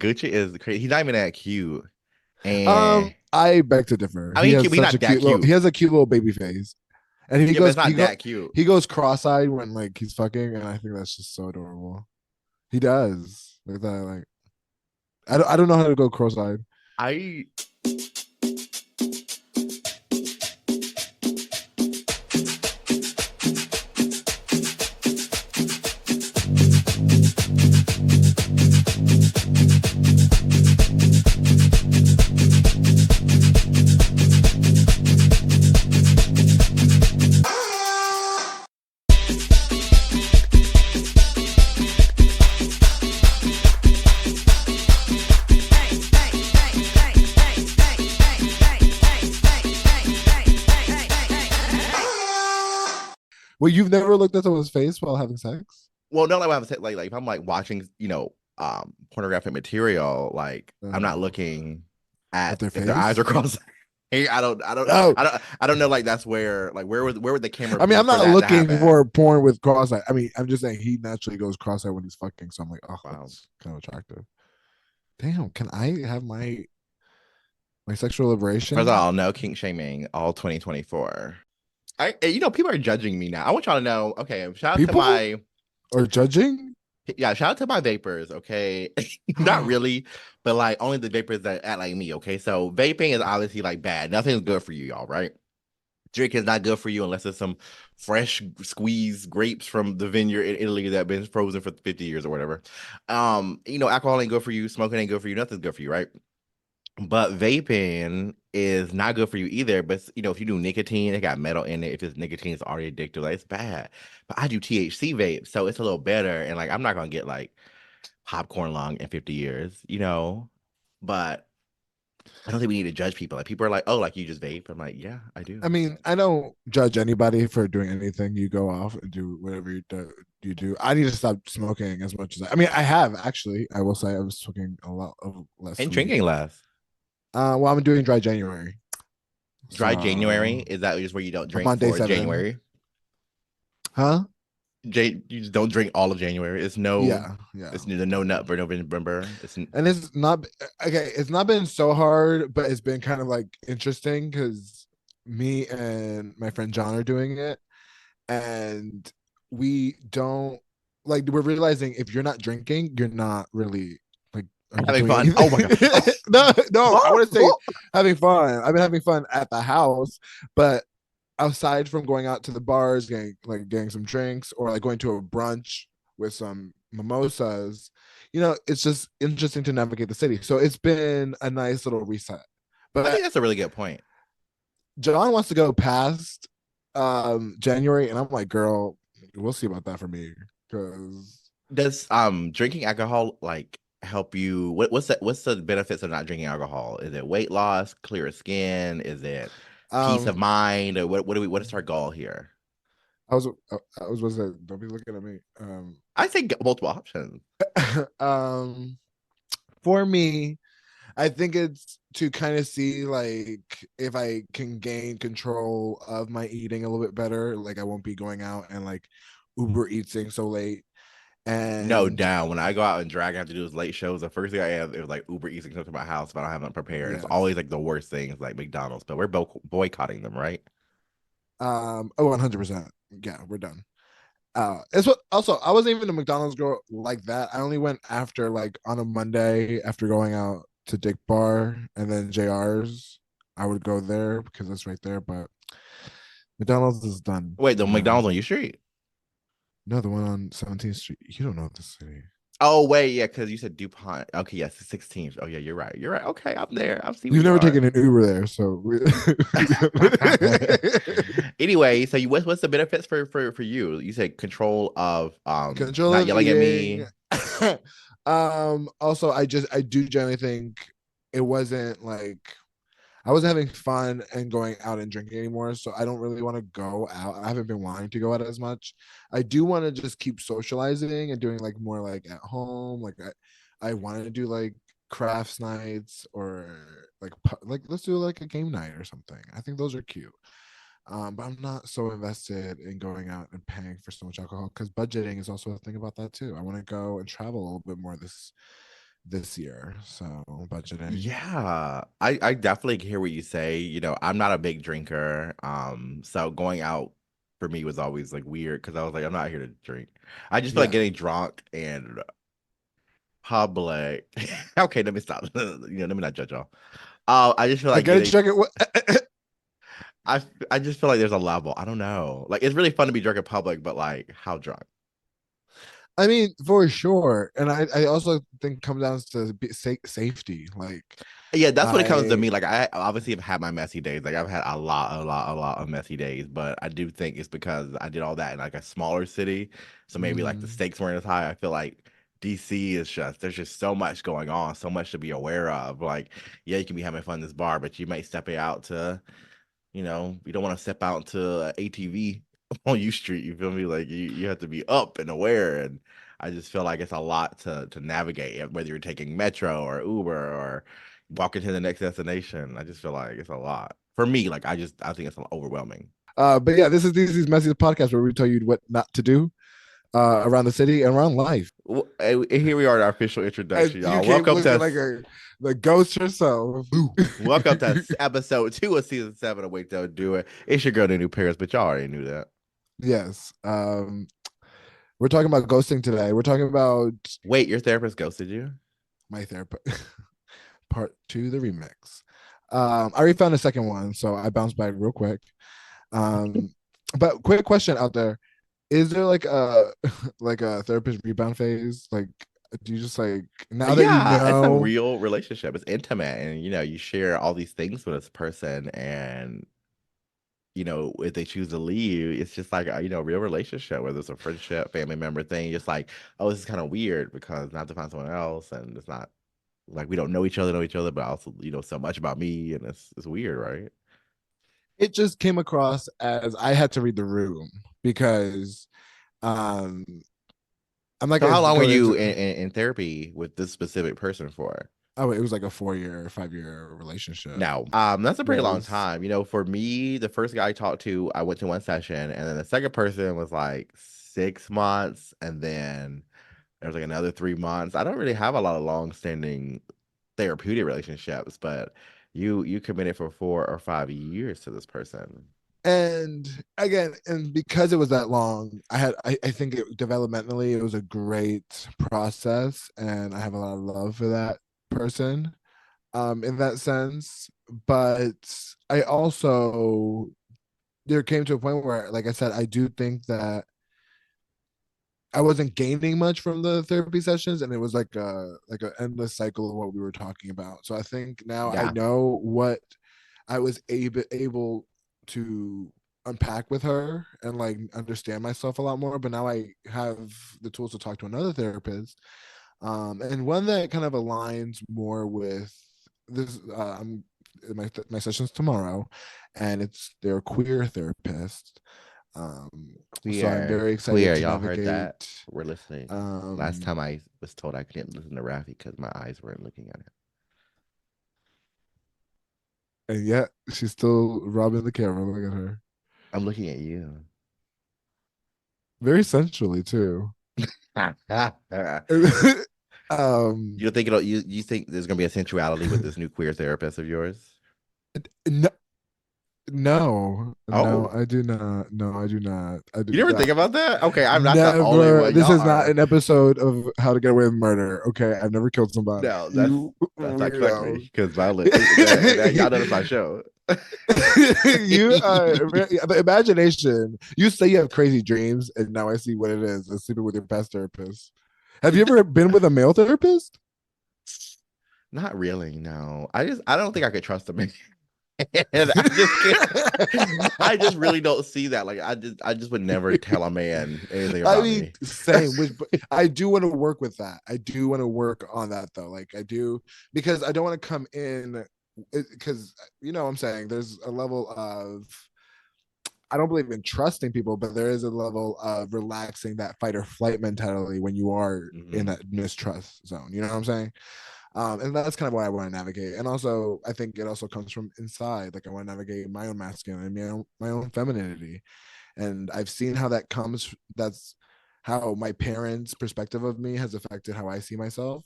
Gucci is crazy. He's not even that cute. And I beg to differ. I He mean, has he's such a not that cute little. He cute. has a cute little baby face, and Yeah, but it's not that cute. he goes cross-eyed when like he's fucking, and I think that's just so adorable. He does like that. Like I don't know how to go cross-eyed. I Well, you've never looked at someone's face while having sex? well, no, like what I'm saying, like if I'm like watching, pornographic material, like I'm not Uh, looking at at their if their eyes are face? crossed. Hey, Oh, I don't know. Like that's where, like, where would the camera I mean, be I'm for not that to looking happen? for porn with cross-eyed. I mean, I'm just saying he naturally goes cross-eyed when he's fucking. So I'm like, oh, Wow. that's kind of attractive. Damn, can I have my sexual First of liberation? all, no kink shaming all 2024. People are judging me now. I want y'all to know. Okay, People are judging? shout out to my vapors. Okay, not really, but like only the vapors that act like me. Okay, so vaping is obviously like bad. Nothing's good for you, y'all. Right? Drink is not good for you unless it's some fresh squeezed grapes from the vineyard in Italy that have been frozen for 50 years or whatever. Alcohol ain't good for you. Smoking ain't good for you. Nothing's good for you, right? But vaping is not good for you either. But if you do nicotine, it got metal in it. If it's nicotine, it's already addictive. Like it's bad. But I do THC vape, so it's a little better. And like I'm not gonna get like popcorn lung in 50 years. But I don't think we need to judge people. Like people are like, oh, like you just vape. I'm like, yeah, I do. I mean, I don't judge anybody for doing anything. You go off and do whatever you do. I need to stop smoking as much as I mean, I have actually. I will say I was smoking a lot of less And weed. drinking less. Well, I'm doing dry January, Dry January, so is that just where you don't I'm drink on day for 7. January? Huh? You just don't drink all of January. Yeah, yeah. It's the no nut for November. And it's not okay. It's not been so hard, but it's been kind of like interesting because me and my friend John are doing it, and we don't like. We're realizing if you're not drinking, you're not really like. Are you having doing fun. Oh my anything? god. Oh, No, no. I oh, want to say oh. having fun. I've been having fun at the house, but aside from going out to the bars, getting some drinks, or like going to a brunch with some mimosas, it's just interesting to navigate the city. So it's been a nice little reset. I But think that's a really good point. John wants to go past January, and I'm like, girl, we'll see about that for me. Because Does drinking alcohol like help you? What's the benefits of not drinking alcohol? Is it weight loss, clearer skin? Is it peace of um mind? Or what is our goal here? I was I was don't be looking at me. I think multiple options. Um for me, I think it's to kind of see like if I can gain control of my eating a little bit better. Like I won't be going out and like Uber eating so late. No And down. When I go out and drag, I have to do those late shows. The first thing I have is like Uber eating stuff to my house if I don't have it prepared. It's yes. always like the worst things like McDonald's, but we're boycotting them, right? Oh, 100%. Yeah, we're done. It's what also I wasn't even a McDonald's girl like that. I only went after like on a Monday after going out to Dick Bar and then JR's. I would go there because that's right there, but McDonald's is done Wait, the now. McDonald's on your street? No, the one on 17th Street. You don't know the city. Oh wait, yeah, because you said DuPont. Okay, yes, the 16th. Oh yeah, you're right. You're right. Okay, I'm there. I see where We've you never are. taken an Uber there, so Anyway, so what's the benefits for you? You said control of control not of yelling at eating. me. Also, I do generally think it wasn't like I wasn't having fun and going out and drinking anymore. So I don't really want to go out. I haven't been wanting to go out as much. I do want to just keep socializing and doing like more like at home. Like I wanted to do like crafts nights or like let's do like a game night or something. I think those are cute. But I'm not so invested in going out and paying for so much alcohol because budgeting is also a thing about that too. I want to go and travel a little bit more this year. So budgeting. Yeah, I definitely hear what you say. I'm not a big drinker. So going out for me was always like weird because I was like, I'm not here to drink. I just feel like Yeah. getting drunk and public. Okay, let me stop. Let me not judge y'all. I just feel I like gotta getting. check it. I just feel like there's a level. I don't know. Like it's really fun to be drunk in public, but like how drunk? I mean, for sure. And I also think it comes down to safety. Like Yeah, that's what it comes to I me. Like I obviously have had my messy days. Like I've had a lot of messy days, but I do think it's because I did all that in like a smaller city. So maybe like the mm, stakes weren't as high. I feel like DC is just there's just so much going on, so much to be aware of. Like, yeah, you can be having fun in this bar, but you might step it out to you don't want to step out into a ATV on U Street. You feel me? Like you have to be up and aware, and I just feel like it's a lot to navigate, whether you're taking Metro or Uber or walking to the next destination. I just feel like it's a lot for me. Like I think it's overwhelming. but yeah, this is Messy podcast where we tell you what not to do around the city and around life. And here we are, our official And introduction, you y'all. came Welcome looking to like a the ghost herself. Boo. Welcome to episode 2 of season 7 of Wait Don't Do It. It's your girl, the new Paris, but y'all already knew that. Yes. We're talking about ghosting today. We're talking about Wait, your therapist ghosted you? my therapist part two, the remix. I already found a second one, so I bounced back real quick. Um, but quick question out there: is there like a like a therapist rebound phase? Like, do you just like now that you Yeah, it's a know? real relationship. It's intimate, and you share all these things with this person, and if they choose to leave, it's just like a real relationship, whether it's a friendship, family member thing. It's like, oh, this is kind of weird because not to find someone else, and it's not like we don't know each other, but also so much about me, and it's weird, right? It just came across as I had to read the room because um I'm not So gonna how long were go you into. in therapy with this specific person for? Oh, it was like a 4 year, 5 year relationship. No, that's a pretty long Yes. time. For me, the first guy I talked to, I went to one session, and then the second person was like 6 months, and then there was like another 3 months. I don't really have a lot of long-standing therapeutic relationships, but you committed for 4 or 5 years to this person. And again, and because it was that long, I think developmentally it was a great process, and I have a lot of love for that person in that sense. But I also there came to a point where, like I said, I do think that I wasn't gaining much from the therapy sessions, and it was like an endless cycle of what we were talking about. So I think now I Yeah, know what I was able to unpack with her and like understand myself a lot more. But now I have the tools to talk to another therapist, and one that kind of aligns more with this. My sessions tomorrow, and it's their queer therapist. So I'm queer, very excited queer. to Y'all heard that? navigate. We're listening. Last Um, time I was told I couldn't listen to Rafi because my eyes weren't looking at it. and yet she's still robbing the camera. Look at her, I'm looking at you. very sensually too. um, You think you think there's gonna be a sensuality with this new queer therapist of yours? no, no, Oh, I do not. No, I do not. I do you never not. think about that? Okay, I'm not the only Never. one. This Y'all is not are. an episode of How to Get Away with Murder. Okay, I've never killed somebody. No, You that's not correctly weirdo. because violent. And y'all know that's my show. You the imagination. You say you have crazy dreams, and now I see what it is. It's sleeping with your past therapist. Have you ever been with a male therapist? Not really. No, I don't think I could trust him. And I just can't. I just really don't see that. Like I just would never tell a man anything I about mean, me. same. Which but I do want to work with that. I do want to work on that though. Like I do because I don't want to come in because what I'm saying there's a level of I don't believe in trusting people, but there is a level of relaxing that fight or flight mentality when you are in Hmm. that mistrust zone. You know what I'm saying? And that's kind of what I want to navigate. And also, I think it also comes from inside. Like I want to navigate my own masculinity, my own femininity, and I've seen how that comes. That's how my parents' perspective of me has affected how I see myself.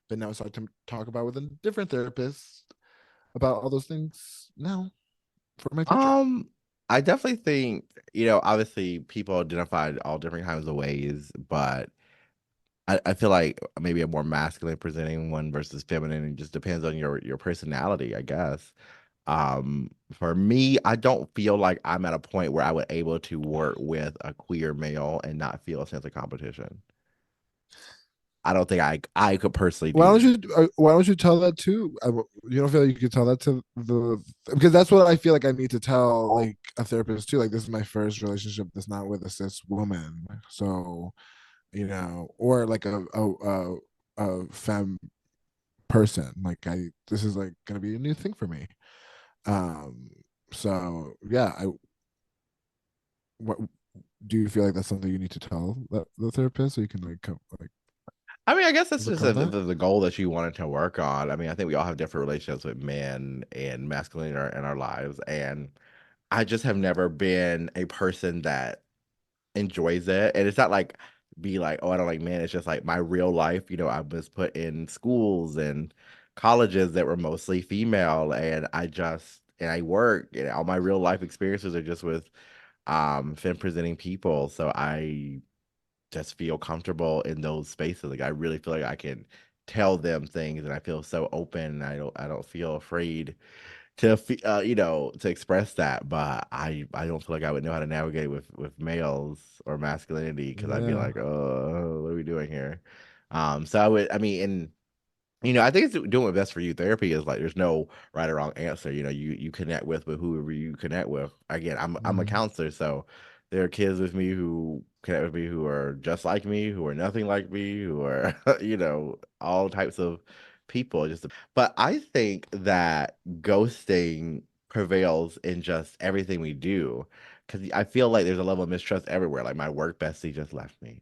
but now I start to talk about with a different therapist about all those things now for my future. Um, I definitely think, obviously people identify all different kinds of ways, but I feel like maybe a more masculine presenting one versus feminine. It just depends on your personality, I guess. For me, I don't feel like I'm at a point where I would able to work with a queer male and not feel a sense of competition. I don't think I could personally Why do don't that. you why don't you tell that too? You don't feel like you could tell that to the, because that's what I feel like I need to tell like a therapist too. Like this is my first relationship that's not with a cis woman, so or like a femme person. Like this is like gonna be a new thing for me. Um, so yeah, what do you feel like that's something you need to tell the therapist so you can like I mean, I guess that's just overcome that? the goal that you wanted to work on. I mean, I think we all have different relationships with men and masculine in our lives, and I just have never been a person that enjoys it. And it's not like be like, oh, I don't like men. It's just like my real life. I was put in schools and colleges that were mostly female, and I work, and all my real life experiences are just with femme presenting people. So I just feel comfortable in those spaces. Like I really feel like I can tell them things, and I feel so open. I don't feel afraid to express that. But I don't feel like I would know how to navigate with males or masculinity because I'd be Yeah, like, oh, what are we doing here? So I mean, and I think it's doing what's best for you. Therapy is like there's no right or wrong answer. You connect with whoever you connect with. Again, I'm a mm-hmm. counselor, so there are kids with me who connect with me who are just like me, who are nothing like me, who are all types of people. But I think that ghosting prevails in just everything we do because I feel like there's a level of mistrust everywhere. Like my work bestie just left me.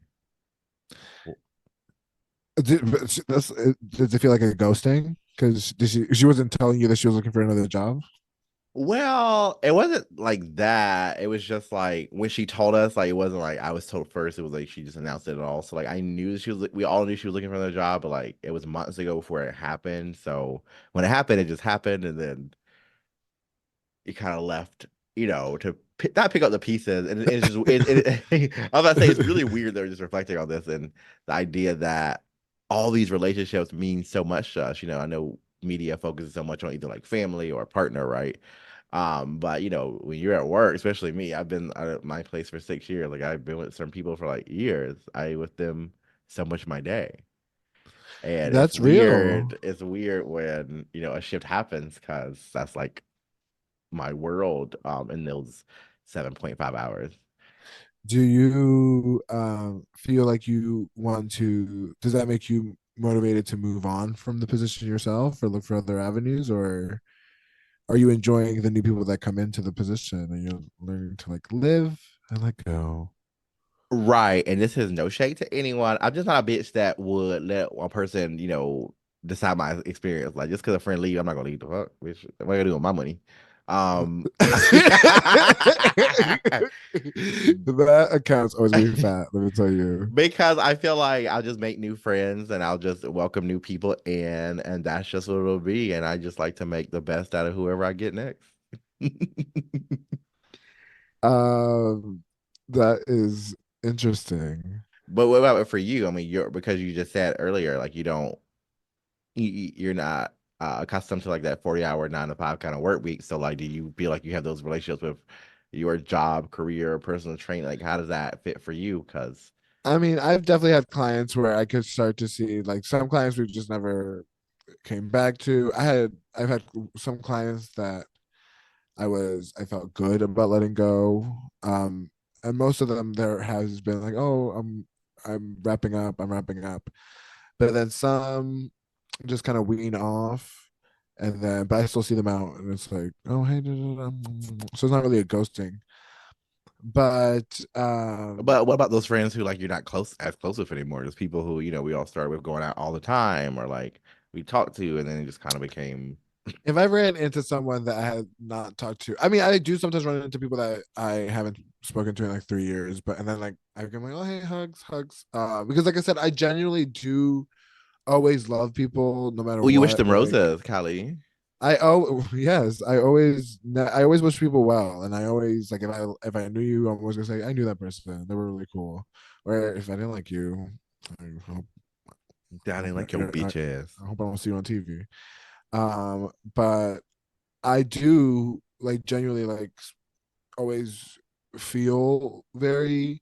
Does it feel like a ghosting? Because she wasn't telling you that she was looking for another job? Well, it wasn't like that. It was just like when she told us, like it wasn't like I was told first. It was like she just announced it at all. So like I knew we all knew she was looking for another job, but like it was months ago before it happened. So when it happened, it just happened, and then it kind of left, to not pick up the pieces. And it's just I was about to say it's really weird though, just reflecting on this and the idea that all these relationships mean so much to us. I know media focuses so much on either like family or partner, right? But when you're at work, especially me, I've been at my place for 6 years. Like I've been with some people for like years. I with them so much of my day. And it's That's real. weird. It's weird when, a shift happens because that's like my world in those 7.5 hours. Do you feel like you want to? Does that make you motivated to move on from the position yourself, or look for other avenues, or are you enjoying the new people that come into the position and you're learning to like live and let go? Right. And this is no shade to anyone. I'm just not a bitch that would let one person, decide my experience. Like just because a friend leave, I'm not gonna leave the fuck. Bitch. What am I gonna do with my money? Um That account's always gonna be fat. Let me tell you. because I feel like I'll just make new friends and I'll just welcome new people in, and that's just what it'll be. And I just like to make the best out of whoever I get next. Um, that is interesting. But what about for you? I mean, you're because you just said earlier, like you're not accustomed to like that 40-hour 9 to 5 kind of work week. So like, do you feel like you have those relationships with your job, career, personal training? Like, how does that fit for you? Because I mean, I've definitely had clients where I could start to see like some clients we just never came back to. I've had some clients that I felt good about letting go. And most of them there has been like, oh, I'm wrapping up, I'm wrapping up. But then some just kind of wean off, and then but I still see them out, and it's like, oh hey, da, da, da. So it's not really a ghosting, but but what about those friends who like you're not close with anymore? There's people who we all started with going out all the time, or like we talked to, and then it just kind of became if I ran into someone that I had not talked to, I mean, I do sometimes run into people that I haven't spoken to in like 3 years, but and then like I'm like, oh hey, hugs, hugs, because like I said, I genuinely do always love people no matter Well, you wish what. them Like roses, Callie. yes, I always wish people well, and I always like if I knew you, I was gonna say I knew that person. They were really cool. Or if I didn't like you, I hope I Down hope in like your I, bitch ass. I hope I don't see you on TV. But I do like genuinely like always feel very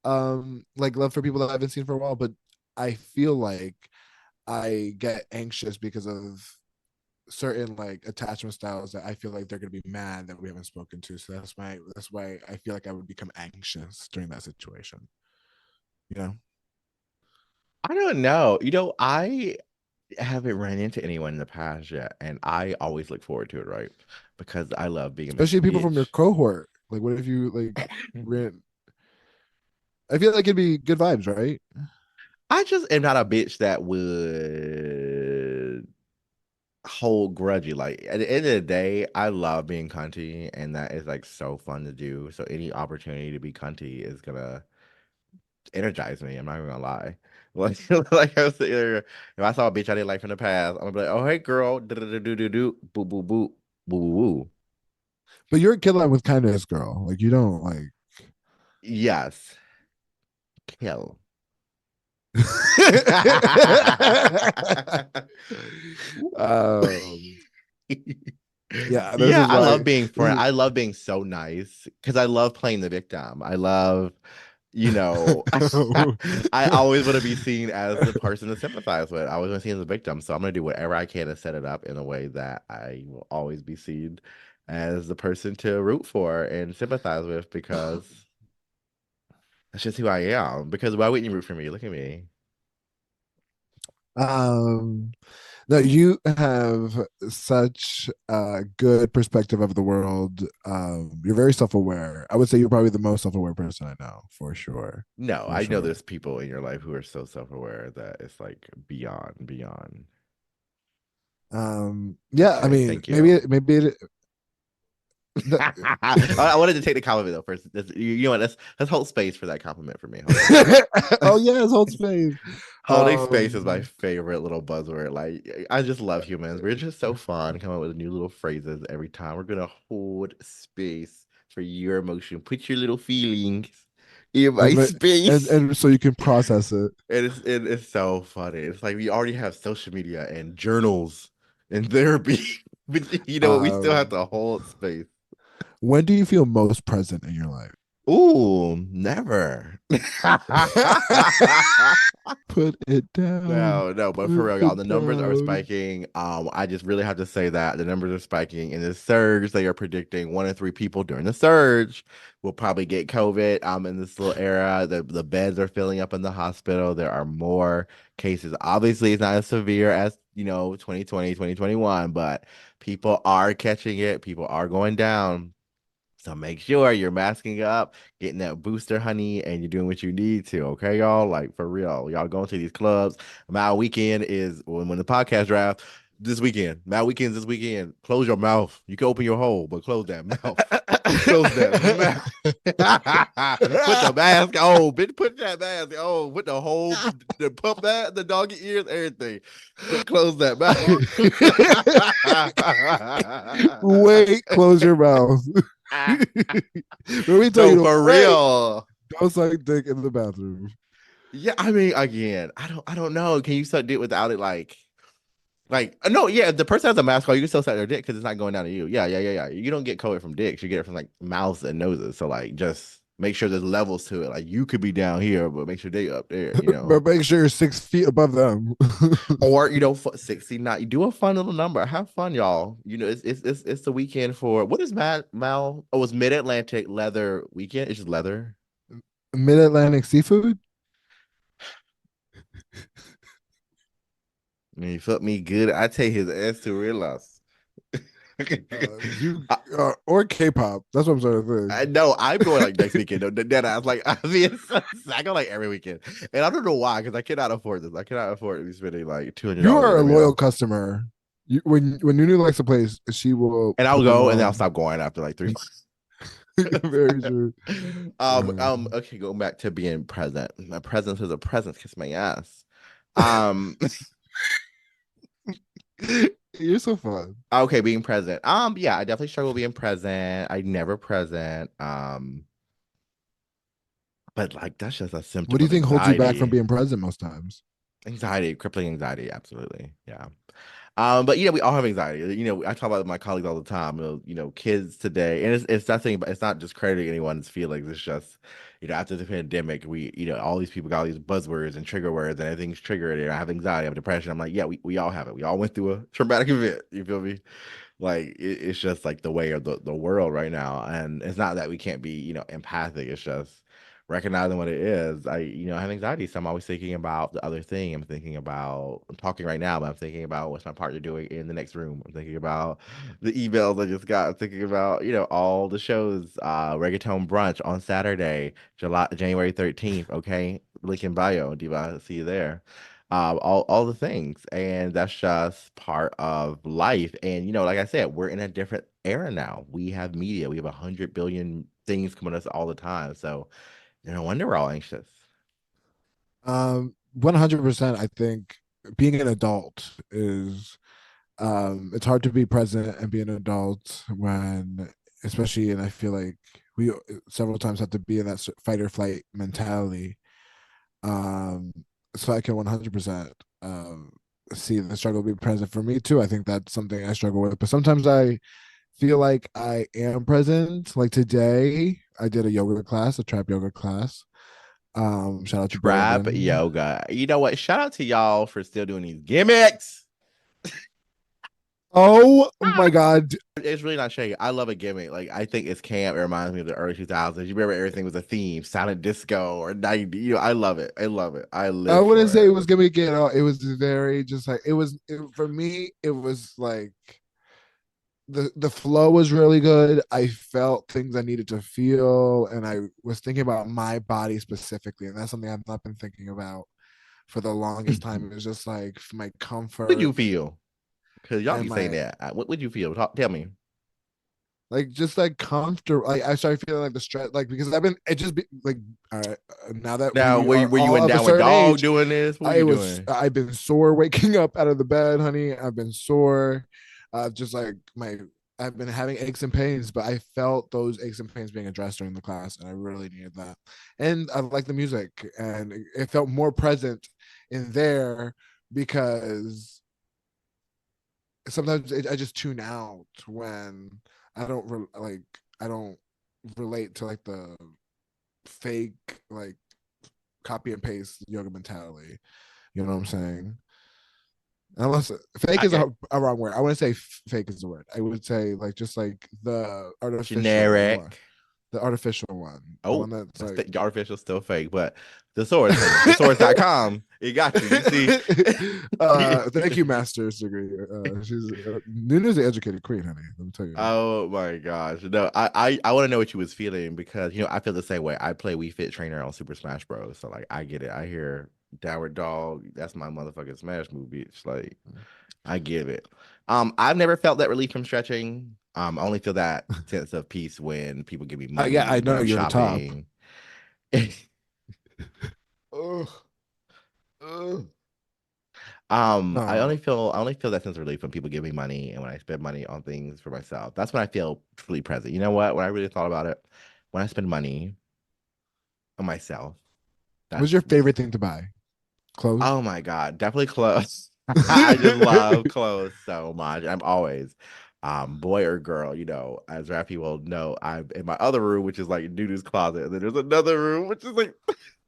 like love for people that I haven't seen for a while, but I feel like I get anxious because of certain like attachment styles that I feel like they're gonna be mad that we haven't spoken to. So that's why I feel like I would become anxious during that situation. You know? I don't know. I haven't ran into anyone in the past yet, and I always look forward to it, right? Because I love being a messy Especially people from your bitch. cohort. Like what if you like ran I feel like it'd be good vibes, right? I just am not a bitch that would hold grudgy. Like at the end of the day, I love being cunty, and that is like so fun to do. So any opportunity to be cunty is gonna energize me. I'm not even gonna lie. Like, like I was there, if I saw a bitch I didn't like from the past, I'm gonna be like, oh hey girl, do do do do do, boo boo boo, boo boo boo. But you're a killer with kindness, girl. Like you don't like Yes, kill. um yeah, this Yeah, is I why love being this friend. I love being so nice because I love playing the victim. I love, is I always want to be seen as the person to sympathize with. I always want to see as a victim. So I'm going to do whatever I can to set it up in a way that I will always be seen as the person to root for and sympathize with because that's just who I am. Because why wouldn't you root for me? Look at me. um no, you have such a good perspective of the world. You're very self-aware. I would say you're probably the most self-aware person I know, for sure. No, For I know sure. there's people in your life who are so self-aware that it's like beyond, beyond. Yeah, I Okay, mean, thank you. maybe it, the, I wanted to take the compliment though first. You know what? Let's hold space for that compliment for me. Hold space. oh yes, hold space. Holding space is my Um, favorite little buzzword. Like I just love humans. We're just so fun coming up with new little phrases every time. We're gonna hold space for your emotion. Put your little feelings in my and space. and so you can process it. It is so funny. It's like we already have social media and journals and therapy, but you know what? We still have Um, to hold space. when do you feel most present in your life? Ooh, never. Put it down. No, no, but for Put real, y'all, it the numbers are down. spiking. I just really have to say that the numbers are spiking. In the surge, they are predicting 1 in 3 people during the surge will probably get COVID. In this little era, the beds are filling up in the hospital. There are more cases. Obviously, it's not as severe as 2020, 2021, but people are catching it. People are going down. So make sure you're masking up, getting that booster, honey, and you're doing what you need to. Okay, y'all? Like for real. Y'all going to these clubs. My weekend is when the podcast draft this weekend. My weekend's this weekend. Close your mouth. You can open your hole, but close that mouth. Close that mouth. Put the mask on, bitch. Put that mask on. Put the pump that, the doggy ears, everything. But close that mouth. Wait, close your mouth. Let me tell you No, to for wait. real. Don't suck dick in the bathroom. Yeah, I mean, again, I don't know. Can you suck dick without it? Like, no, yeah. If the person has a mask on, you can still suck their dick because it's not going down to you. Yeah, yeah, yeah, yeah. You don't get COVID from dicks. You get it from like mouths and noses. So like, just make sure there's levels to it. Like, you could be down here, but make sure they up there. But make sure you're 6 feet above them. Or 60 not. You do a fun little number. Have fun, y'all. It's the weekend for what is Mal? Oh, it's Mid Atlantic Leather Weekend. It's just leather. Mid Atlantic seafood? And he fucked me good. I take his ass to realize. You I, or K-pop. That's what I'm trying to think. I know I'm going like next weekend. No, dead ass. Like I mean, I go like every weekend, and I don't know why because I cannot afford this. I cannot afford to be spending like You $200 are on a a loyal meal. customer. When Nunu likes a place, she will And I'll put them go, and then I'll on. stop going after like 3 months. Very true. Okay, going back to being present. My presence is a presence. Kiss my ass. Um, You're so fun. okay, being present. Yeah, I definitely struggle being present. I never present. But like that's just a What symptom do you of think holds you back from anxiety. being present most times? Anxiety, crippling anxiety, absolutely. Yeah. But we all have anxiety. I talk about it with my colleagues all the time. Kids today, and it's nothing, but it's not just crediting anyone's feelings. It's just, after the pandemic, all these people got all these buzzwords and trigger words, and everything's triggered. And I have anxiety, I have depression. I'm like, yeah, we all have it. We all went through a traumatic event. You feel me? Like it's just like the way of the world right now, and it's not that we can't be empathic. It's just recognizing what it is. I have anxiety, so I'm always thinking about the other thing. I'm talking right now, but I'm thinking about what's my partner doing in the next room. I'm thinking about the emails I just got. I'm thinking about all the shows. Reggaeton brunch on Saturday, January 13th. Okay, link in bio, Diva. See you there. All the things, and that's just part of life. And like I said, we're in a different era now. We have media. We have 100 billion things coming at us all the time. So no wonder we're all anxious. 100%. I think being an adult is it's hard to be present and be an adult when, especially, and I feel like we several times have to be in that fight or flight mentality. Um, so I can 100% see the struggle be present for me too. I think that's something I struggle with, but sometimes I feel like I am present. Like today, I did a yoga class, a trap yoga class. Shout out to Trap Brandon. yoga. You know what? Shout out to y'all for still doing these gimmicks. Oh my god. It's really not shady. I love a gimmick. Like I think it's camp. It reminds me of the early 2000s. You remember everything was a theme, silent disco or 90. I love it. I love it. I I live wouldn't for say it it. was gimmick at all. It was very just like for me. It was like the flow was really good. I felt things I needed to feel, and I was thinking about my body specifically, and that's something I've not been thinking about for the longest time. It was just like my What did comfort you feel? Because y'all and be saying my that. What would you feel? Tell me. like just like comfortable. Like I started feeling like the stress, like because I've been it just be like now that Now, we were you, are were you all in of a Downward certain Dog age, doing this? What were you doing? I've been sore waking up out of the bed, honey. I've been sore. Just like I've been having aches and pains, but I felt those aches and pains being addressed during the class, and I really needed that. And I like the music, and it felt more present in there because sometimes I just tune out when I don't like I don't relate to like the fake like copy and paste yoga mentality. You know what I'm saying? Unless fake I is get a wrong word. I wouldn't say fake is the word. I would say like just like the artificial one, generic. the Oh, one that's that's like artificial, still fake, but the source, honey, the source.com, it got you. You see? thank you, master's degree. She's Nunu's an educated queen, honey. Let me tell you. Oh my gosh. No, I want to know what you was feeling because I feel the same way. I play Wii Fit Trainer on Super Smash Bros. So like I get it. I hear Downward Dog, that's my motherfucking Smash move, bitch. Like I get it. I've never felt that relief from stretching. I only feel that sense of peace when people give me Yeah, I money, when know I'm you're the top. shopping. Ugh. Ugh. I only feel that sense of relief when people give me money and when I spend money on things for myself. That's when I feel truly present. You know what? When I really thought about it, when I spend money on myself, What's that's your favorite thing to buy? Clothes? oh my God, definitely clothes. I just love clothes so much. I'm always boy or girl, as rap people know, I'm in my other room, which is like Dudu's closet, and then there's another room, which is like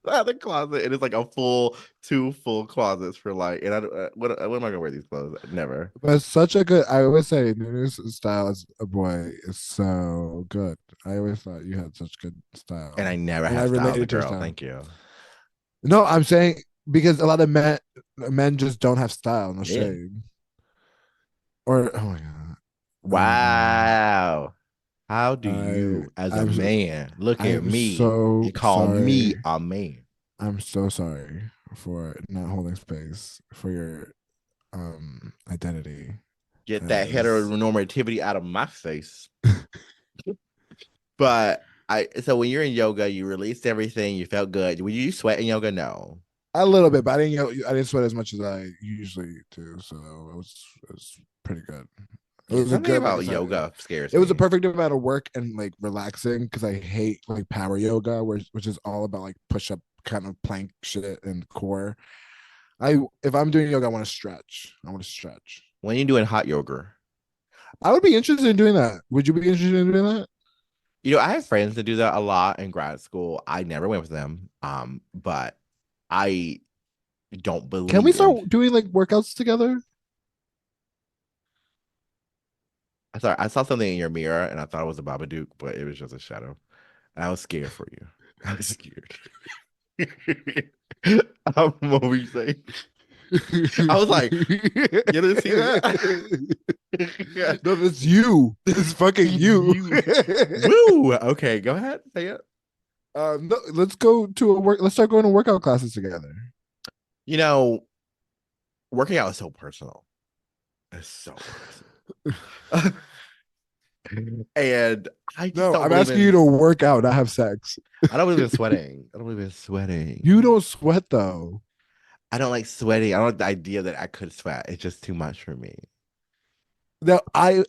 the other closet, and it's like a full two full closets for like, and when am I gonna wear these clothes? Never. But it's such a good. I always say Nunu's style as a boy is so good. I always thought you had such good And I style, never and I have style as a related to your girl. style. Thank you. No, I'm saying because a lot of men just don't have style. No Yeah. shade. Or oh my god, Wow. How do I you, as a I'm man, look at I'm me so and call me sorry. a man? I'm so sorry for not holding space for your identity Get that as heteronormativity out of my face. But so when you're in yoga, you released everything, you felt good. Were you sweat in yoga? No. A little bit, but I didn't sweat as much as I usually do, so it was pretty good. It Yeah, was a something good, like I about said, yoga scares it was a me. perfect amount of work and like relaxing because I hate like power yoga, which is all about like push up kind of plank shit and core. I If I'm doing yoga, I want to stretch. I want to stretch. When you doing hot yoga, I would be interested in doing that. Would you be interested in doing that? I have friends that do that a lot in grad school. I never went with them. But I don't Can we believe in. start doing like workouts together? I saw something in your mirror and I thought it was a Babadook, but it was just a shadow. And I was scared for you. I was scared. What were you saying? I was like, you didn't see that? No, that's you. It's fucking you. You. Woo. Okay, go ahead. Say it. No, let's go to a work. Let's start going to workout classes together. You know, working out is so personal. It's so personal. And I just No, don't I'm believe asking you in to work out, not have sex. I don't believe in sweating. I don't believe in You sweating. don't sweat though. I don't like sweating. I don't like the idea that I could sweat. It's just too much for me. Now, I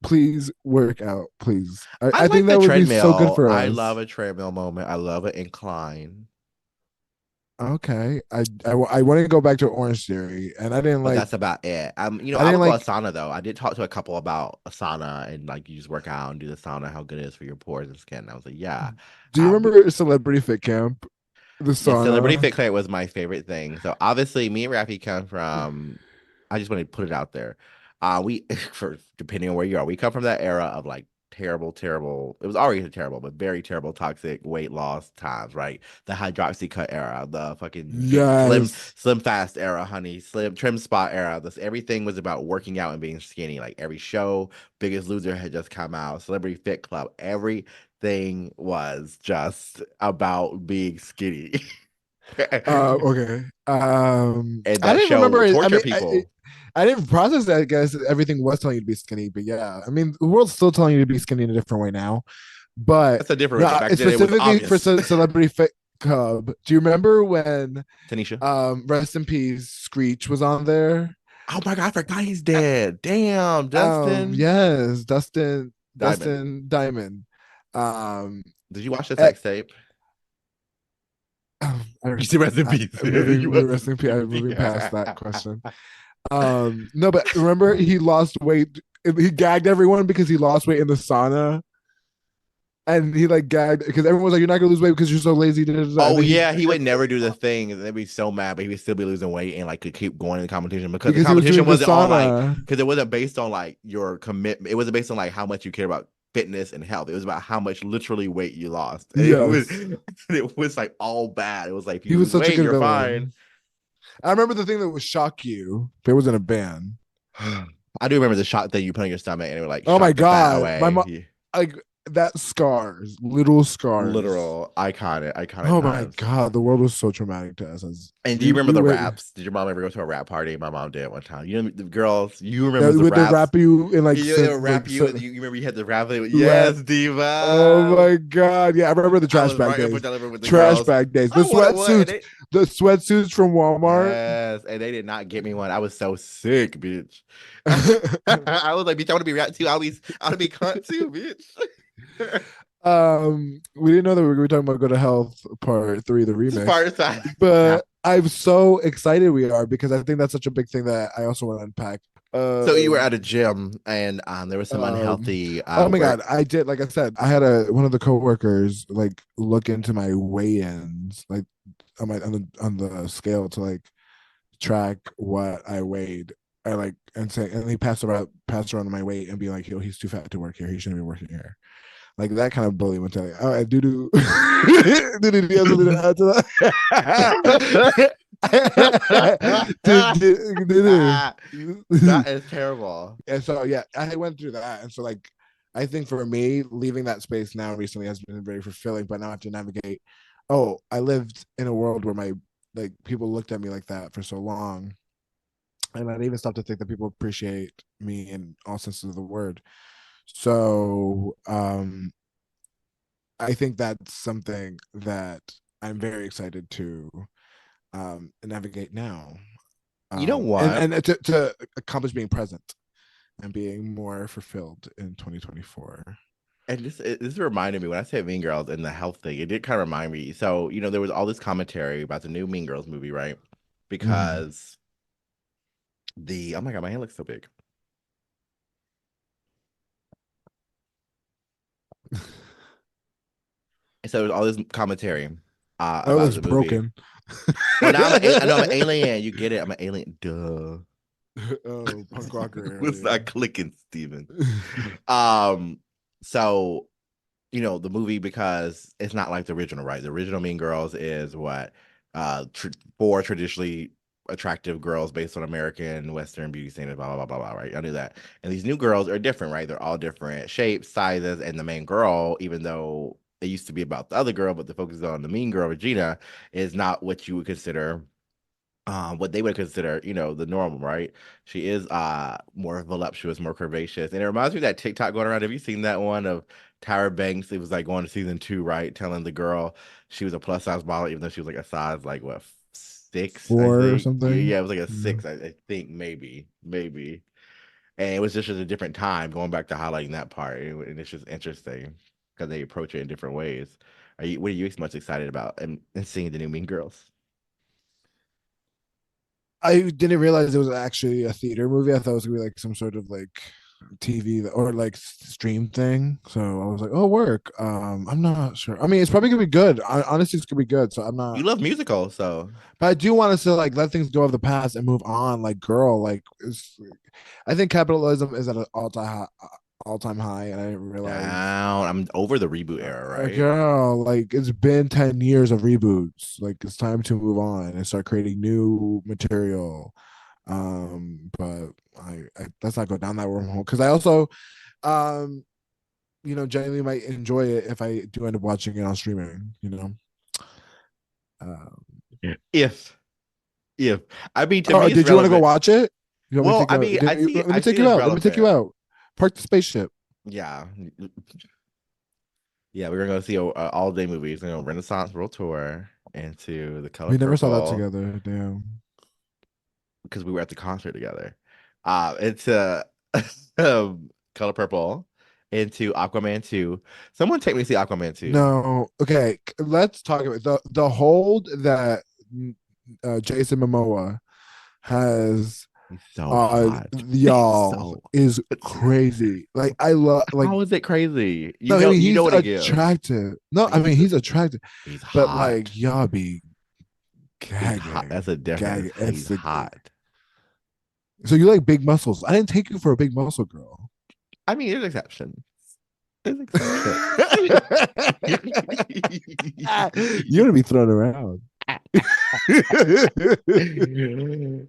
please work out, please. I I like think the that would be so good treadmill. for I love us. a treadmill moment. I love an incline. Okay, I want to go back to Orange Theory, and But that's about it. I I didn't would go like. Asana though. I did talk to a couple about Asana and like you just work out and do the sauna, how good it is for your pores and skin. And I was like, yeah. Do you We remember Celebrity Fit Camp, the Yeah, Celebrity sauna? Fit Clinic was my favorite thing. So obviously, me and Rafi come from. I just want to put it out there. We for depending on where you are, we come from that era of like terrible, terrible. It was already terrible, but very terrible, toxic weight loss times, right? The hydroxy cut era, the fucking Yes. slim fast era, honey, slim trim spot era. This everything was about working out and being skinny. Like every show, Biggest Loser had just come out, Celebrity Fit Club, everything was just about being skinny. Okay. And I that didn't show remember would it. I torture mean, people. I didn't process that. I guess everything was telling you to be skinny, but yeah, I mean, the world's still telling you to be skinny in a different way now. But That's a different way, but no, back then it was specifically for obvious. Celebrity Fit Club. Do you remember when Tanisha. rest in peace Screech was on there? Oh my God, I forgot he's dead. Damn, Dustin Yes, Diamond. Dustin Diamond. Um, Did you watch the eh, sex tape? I, You see, rest in peace. You we're rest in resting. I'm peace. moving past that question. No, but remember he lost weight. He gagged everyone because he lost weight in the sauna, and he like gagged because everyone was like, "You're not gonna lose weight because you're so lazy." Da, da, da. And Oh then he yeah, gagged he would never everyone do the thing. And they'd be so mad, but he would still be losing weight and like could keep going in the competition because the because he was competition doing the wasn't on like sauna. because it wasn't based on like your commitment. It wasn't based on like how much you care about fitness and health. It was about how much literally weight you lost. And Yes, it was like all bad. It was like if he you was lose such a weight, good you're fine. villain. I remember the thing that would shock you, but it wasn't a band. I do remember the shot that you put on your stomach and it would like Oh my shock the fat god, my away. mom, like that scars, little scars. Literal iconic Oh my times. god, the world was so traumatic to us as And do you remember we the were. raps? Did your mom ever go to a rap party? My mom did one time. You know the girls. You remember Yeah, the would they raps? wrap you in like It'll rap like you. You remember you had the rap. rap? Yes, Oh diva. my god! Yeah, I remember the I trash was bag right up days. with delivered with the Trash girls. bag days. I wanted one, and they The sweatsuits from Walmart. yes, and they did not get me one. I was so sick, bitch. I was like, bitch, I want to be rap too. I'll be cunt too, bitch. We didn't know that we were talking about Go to Health Part 3, the Just remix, far side. but I'm so excited we are because I think that's such a big thing that I also want to unpack. So you were Um, at a gym and there was some unhealthy oh my work. god, I did. Like I said, I had a one of the coworkers like look into my weigh-ins, like on the scale to like track what I weighed. I like and say, and he passed around my weight and be like, "Yo, he's too fat to work here. He shouldn't be working here." Like that kind of bully mentality. All right, do do do do you have something to add to that? That is terrible. And so yeah, I went through that, and so like I think for me, leaving that space now recently has been very fulfilling. But now I have to navigate. Oh, I lived in a world where my like people looked at me like that for so long, and I'd even stopped to think that people appreciate me in all senses of the word. So I think that's something that I'm very excited to navigate now. You know And what? to accomplish being present and being more fulfilled in 2024. And this reminded me when I said Mean Girls and the health thing, it did kind of remind me. So, there was all this commentary about the new Mean Girls movie, right? Mm. Because oh my God, my hand looks so big. And so there was all this commentary Oh, it about looks the movie. broken. Well, now I know I'm an alien. You get it. I'm an alien. Duh. Oh, punk rocker It's not alien. clicking, Steven. Um, so the movie because it's not like the original, right? The original Mean Girls is what four traditionally attractive girls based on American Western beauty standards, blah blah blah blah blah, right? I knew that. And these new girls are different, right? They're all different shapes, sizes, and the main girl, even though it used to be about the other girl, but the focus is on the mean girl, Regina, is not what you would consider what they would consider, the normal, right? She is more voluptuous, more curvaceous. And it reminds me of that TikTok going around. Have you seen that one of Tyra Banks? It was like going to season 2, right? Telling the girl she was a plus size model, even though she was like a size like what 6, I 4 or think. Yeah, something. yeah, it was like a Yeah. 6, I think maybe, maybe. And it was just a different time, going back to highlighting that part. And it's just interesting because they approach it in different ways. What are you most excited about and seeing the new Mean Girls? I didn't realize it was actually a theater movie. I thought it was gonna be like some sort of like TV or like stream thing. So I was like, oh, work. I'm not sure. I mean, it's probably gonna be good. Honestly, it's gonna be good. So I'm not. You love musicals, so But I do want us to like let things go of the past and move on. Like, girl, like, I think capitalism is at an all time high, and I didn't realize. down. I'm over the reboot era, right? Girl, like it's been 10 years of reboots. Like it's time to move on and start creating new material. But let's not go down that wormhole because I also, um, genuinely might enjoy it if I do end up watching it on streaming. Um, Yeah. If I mean, to oh, me, it's did you want to go relevant. watch it? You want me to Well, take I you? mean, Let I me see take it you as out. Let me take you relevant. out. Park the spaceship. Yeah, yeah. We're gonna go see a all day movie. It's gonna go Renaissance World Tour into the Color We never saw that Purple together. Damn. because we were at the concert together. Into Color Purple into Aquaman 2. Someone take me to see Aquaman 2. No. Okay. Let's talk about the hold that Jason Momoa has He's so hot. He's y'all so. is crazy. Like I love like How is it crazy? no, I mean You know he's what it gives. attractive. No, I mean He's he's attractive, he's but like hot. y'all be He's hot. That's a difference. gagging. He's It's like hot. so you like big muscles. I didn't take you for a big muscle girl. I mean, there's exceptions. There's exceptions. You're gonna be thrown around.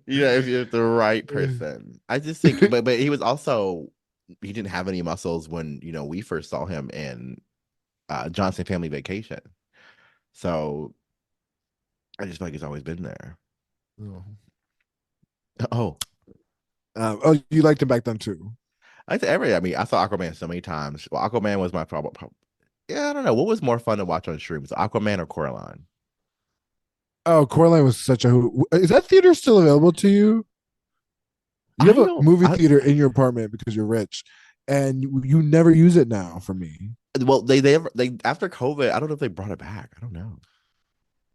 If you're the right person. I just think, but he was also he didn't have any muscles when we first saw him in Johnson Family Vacation. So I just feel like he's always been there. Oh, Oh, you liked him back then too. I mean, I saw Aquaman so many times. Well, Aquaman was my problem. Yeah, I don't know. What was more fun to watch on streams, Aquaman or Coraline? Oh, Coraline was such a. Is that theater still available to you? You have I a don't. movie theater in your apartment because you're rich, and you never use it now. For me, Well, they after COVID, I don't know if they brought it back. I don't know.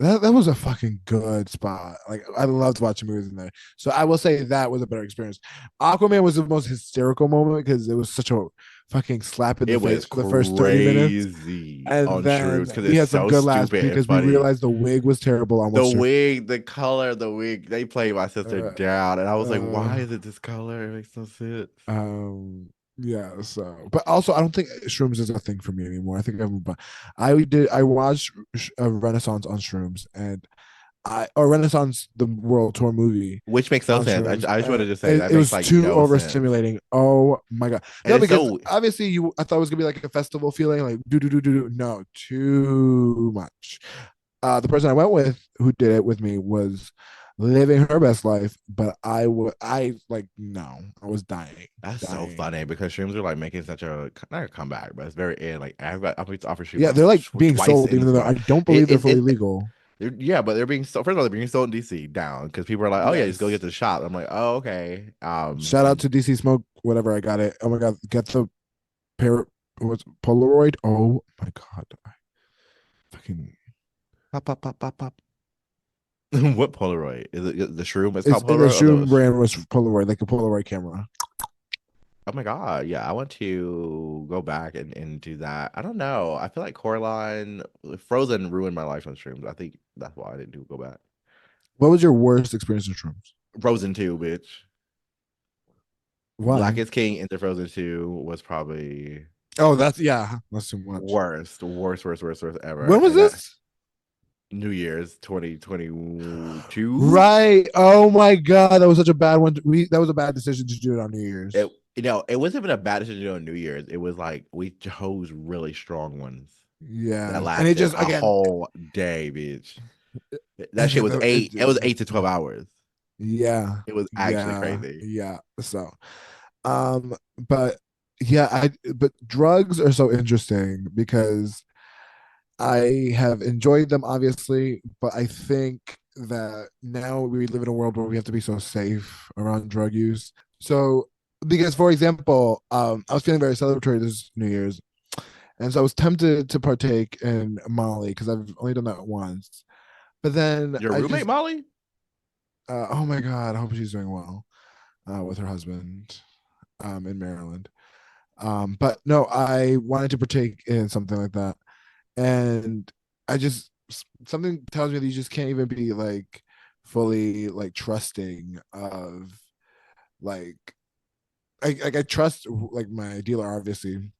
that was a fucking good spot. Like I loved watching movies in there. So I will say that was a better experience. Aquaman was the most hysterical moment because it was such a fucking slap in the It face was for the first 30 minutes, crazy and on Shrooms then because we it's had some so good laughs stupid and because we funny. realized the wig was terrible on The what's her. wig, the color, the wig, they played my sister Uh, down, and I was like, uh, "Why is it this color? It makes no sense." yeah, so but also I don't think shrooms is a thing for me anymore. I think I've moved on. I watched a Renaissance on shrooms and I or Renaissance the World Tour movie Which makes no on sense. shrooms. I just wanted to say It, that it makes was like too no sense, overstimulating. Oh my god. and No, it's because so obviously I thought it was gonna be like a festival feeling, like do. No, too much. The person I went with who did it with me was living her best life, but I like no, I was dying, that's so dying. funny because Shrooms are like making such a not a comeback, but it's very like I've got to offer Shrooms Yeah, like they're like being twice sold, in even this though month. I don't believe they're fully It legal. Yeah, but they're being so first of all, they're being sold in DC down because people are like, oh yeah, just go get Yes. the shop. I'm like, oh, okay. Shout out And to DC Smoke, whatever I got it. Oh my god, get the pair what's Polaroid? Oh my god. I fucking pop, pop, pop, pop, pop. What Polaroid? Is it the shroom? It's it's called the Polaroid or Zoom the brand was Polaroid, like a Polaroid camera. Oh my God. Yeah, I want to go back and do that. I don't know. I feel like Coraline Frozen ruined my life on streams. I think that's why I didn't do go back. What was your worst experience with shrooms? Frozen 2, bitch. Black Why? is King into Frozen 2 was probably Oh, that's too much. worst ever. When was And that this? New Year's 2022. Right. Oh my god, that was such a bad one. We That was a bad decision to do it on New It Year's. it wasn't even a bad decision to do on New Year's. It was like we chose really strong ones that Yeah, and it lasted just a again, whole day, bitch. That shit was it, eight. It was 8 to 12 hours. yeah, It was actually yeah, crazy. yeah. So, but yeah, but drugs are so interesting because I have enjoyed them, obviously, but I think that now we live in a world where we have to be so safe around drug use. So, because for example, I was feeling very celebratory this New Year's, and so I was tempted to partake in Molly because I've only done that once. But then Your I roommate just, Molly? oh my god, I hope she's doing well with her husband in Maryland. But no, I wanted to partake in something like that, and I just something tells me that you just can't even be like fully like trusting of like I trust like my dealer, obviously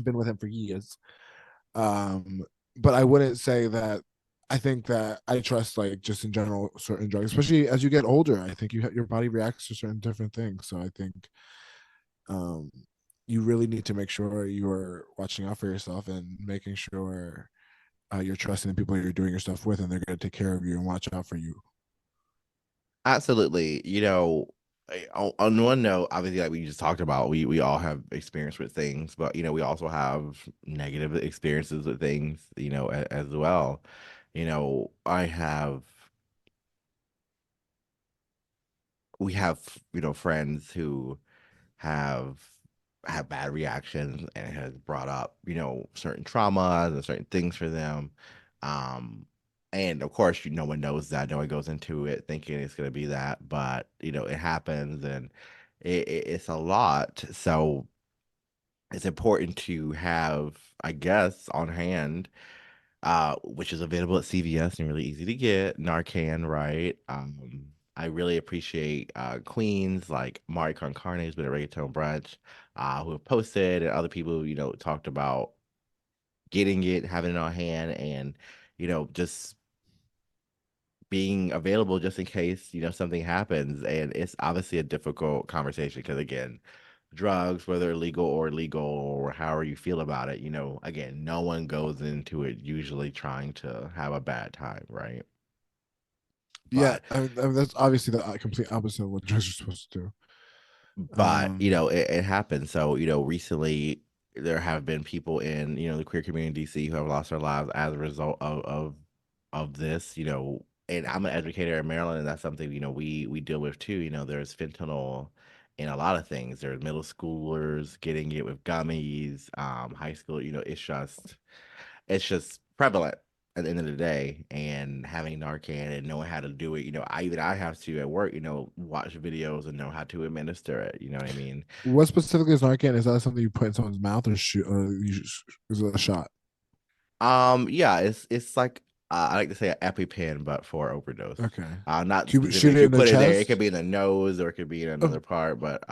been with him for years, um but I wouldn't say that I think that I trust like just in general certain drugs, especially as you get older. I think your body reacts to certain different things, so I think um you really need to make sure you're watching out for yourself and making sure you're trusting the people you're doing your stuff with, and they're going to take care of you and watch out for you. Absolutely. On one note, obviously, like we just talked about, we all have experience with things, but we also have negative experiences with things, as well. I have we have friends who have had bad reactions and it has brought up, certain traumas and certain things for them. Um, and of course, no one knows that. No one goes into it thinking it's going to be that, but it happens and it's a lot. So it's important to have, I guess, on hand which is available at CVS and really easy to get. Narcan, right? I really appreciate queens like Mari Concarne, who's been at Reggaeton Brunch, who have posted, and other people, talked about getting it, having it on hand, and just being available just in case something happens. And it's obviously a difficult conversation because again, drugs, whether legal or illegal or however you feel about it, again, no one goes into it usually trying to have a bad time, right? Yeah, But that's obviously the complete opposite of what drugs are supposed to do. it happens. So recently there have been people in the queer community in DC who have lost their lives as a result of this. And I'm an educator in Maryland, and that's something we deal with too. There's fentanyl in a lot of things. There's middle schoolers getting it with gummies, high school. It's just prevalent at the end of the day, and having Narcan and knowing how to do it, I have to at work, watch videos and know how to administer it. You know what I mean? What specifically is Narcan? Is that something you put in someone's mouth or shoot, or is it a shot? Yeah, it's like I like to say an EpiPen, but for overdose. Okay. Not Do you specific. shoot If it you in the put it there, it could chest? be in the nose or it could be in Oh, another part, but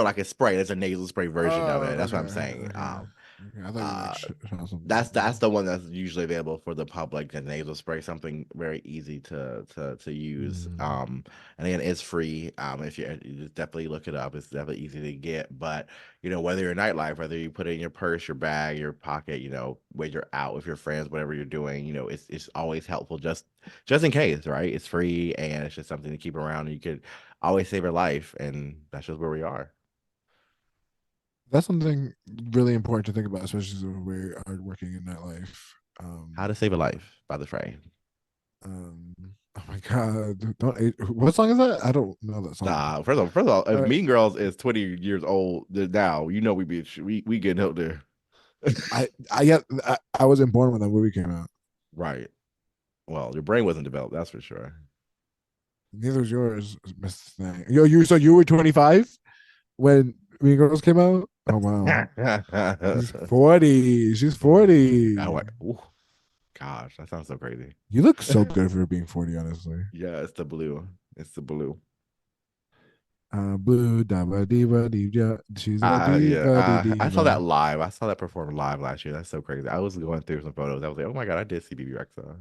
like a spray. There's a nasal spray version of it. That's what I'm okay, saying. okay, okay. I thought you like Uh, shot something that's else. that's the one that's usually available for the public. The nasal spray, something very easy to use. Mm. And again, it's free. If you just definitely look it up, it's definitely easy to get. But whether you're nightlife, whether you put it in your purse, your bag, your pocket, when you're out with your friends, whatever you're doing, it's always helpful just in case, right? It's free and it's just something to keep around. And you could always save your life, and that's just where we are. That's something really important to think about, especially when we are working in that life. How Um, to Save a Life by the Fray. oh my god, don't what song is that? I don't know that song. Nah, first of all, if Uh, Mean Girls is 20 years old now, you know we getting out there. I wasn't born when that movie came out. Right. Well, your brain wasn't developed, that's for sure. Neither was yours, Mr. Thing. Yo, you were 25 when Mean Girls came out. Oh wow, she's 40. She's I 40. went, ooh, gosh, that sounds so crazy. You look so good for being 40, honestly. Yeah, it's the blue. It's the blue. Blue diva diva diva. She's a Yeah, diva I saw that diva. live. I saw that perform live last year. That's so crazy. I was going through some photos. I was like, oh my God, I did see BB Rexa.